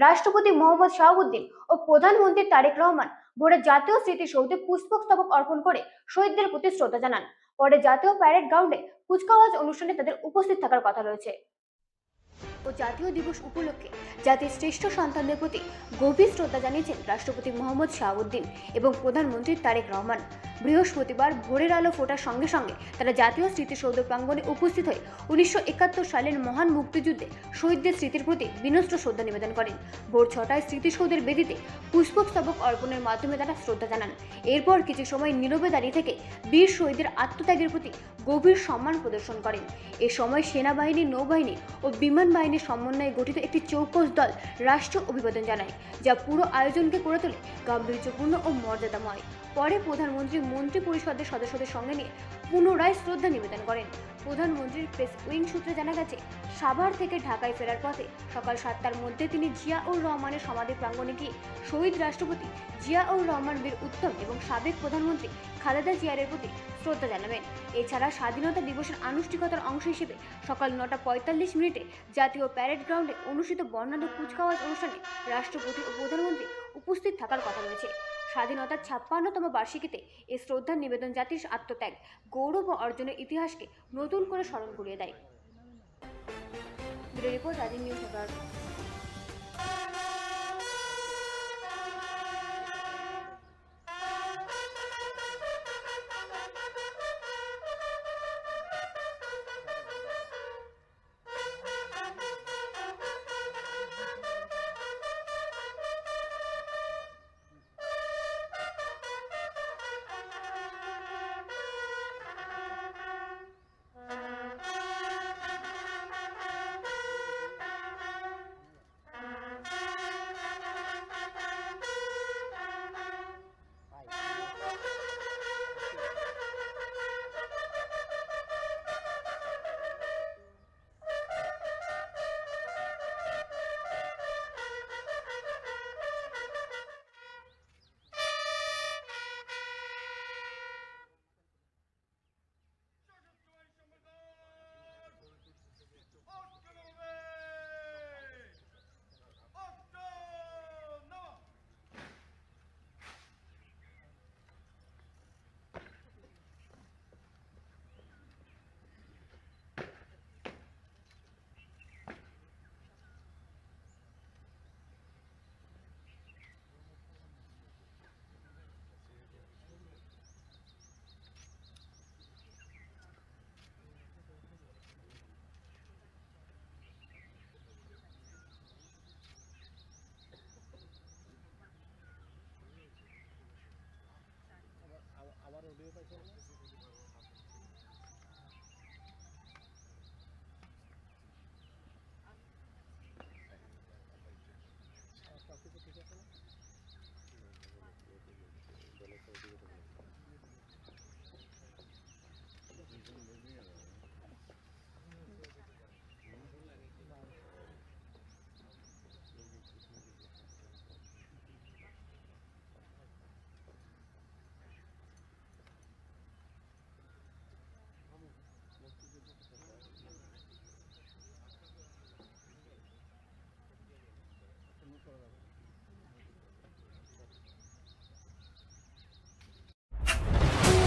রাষ্ট্রপতি মোহাম্মদ শাহাবুদ্দিন ও প্রধানমন্ত্রী তারেক রহমান ভোরে জাতীয় স্মৃতিসৌধে পুষ্পস্তবক অর্পণ করে শহীদদের প্রতি শ্রদ্ধা জানান। পরে জাতীয় প্যারেড গ্রাউন্ডে কুচকাওয়াজ অনুষ্ঠানে তাদের উপস্থিত থাকার কথা রয়েছে। ও জাতীয় দিবস উপলক্ষে জাতির শ্রেষ্ঠ সন্তানদের প্রতি গভীর শ্রদ্ধা জানিয়েছেন রাষ্ট্রপতি মোহাম্মদ শাহাবুদ্দিন এবং প্রধানমন্ত্রী তারেক রহমান। বৃহস্পতিবার ভোরের আলো ফোটার সঙ্গে সঙ্গে তারা জাতীয় স্মৃতিসৌধ প্রাঙ্গণে উপস্থিত হয়ে 1971 সালের মহান মুক্তিযুদ্ধে শহীদদের স্মৃতির প্রতি বিনম্র শ্রদ্ধা নিবেদন করেন। ভোর 6টায় স্মৃতিসৌধের বেদিতে পুষ্পস্তবক অর্পণের মাধ্যমে তারা শ্রদ্ধা জানান। এরপর কিছু সময় নীরবে দাঁড়িয়ে থেকে বীর শহীদের আত্মত্যাগের প্রতি গভীর সম্মান প্রদর্শন করেন। এ সময় সেনাবাহিনী, নৌবাহিনী ও বিমান বাহিনীর সমন্বয়ে গঠিত একটি চৌকস দল রাষ্ট্র অভিবাদন জানায়, যা পুরো আয়োজনকে করে তোলে গাম্ভীর্যপূর্ণ ও মর্যাদাময়। পরে প্রধানমন্ত্রী মন্ত্রী পরিষদের সদস্যদের সঙ্গে নিয়ে পুনরায় শ্রদ্ধা নিবেদন করেন। প্রধানমন্ত্রীর প্রেস উইং সূত্রে জানা গেছে, সাভার থেকে ঢাকায় ফেরার পথে সকাল 7টার মধ্যে তিনি জিয়াউর রহমানের সমাধি প্রাঙ্গণে গিয়ে শহীদ রাষ্ট্রপতি জিয়াউর রহমান, বীর উত্তম এবং সাবেক প্রধানমন্ত্রী খালেদা জিয়ার প্রতি শ্রদ্ধা জানাবেন। এছাড়া স্বাধীনতা দিবসের আনুষ্ঠানিকতার অংশ হিসেবে সকাল 9:45 জাতীয় প্যারেড গ্রাউন্ডে অনুষ্ঠিত বর্ণাঢ্য কুচকাওয়াজ অনুষ্ঠানে রাষ্ট্রপতি ও প্রধানমন্ত্রী উপস্থিত থাকার কথা রয়েছে। স্বাধীনতার 56তম বার্ষিকীতে এই শ্রদ্ধা নিবেদন জাতির আত্মত্যাগ, গৌরব ও অর্জনের ইতিহাসকে নতুন করে স্মরণ করিয়ে দেয়। Bureau report, Rajiv news network. আবার অডিও পাইছেন না? সব কিছু ঠিক আছে না?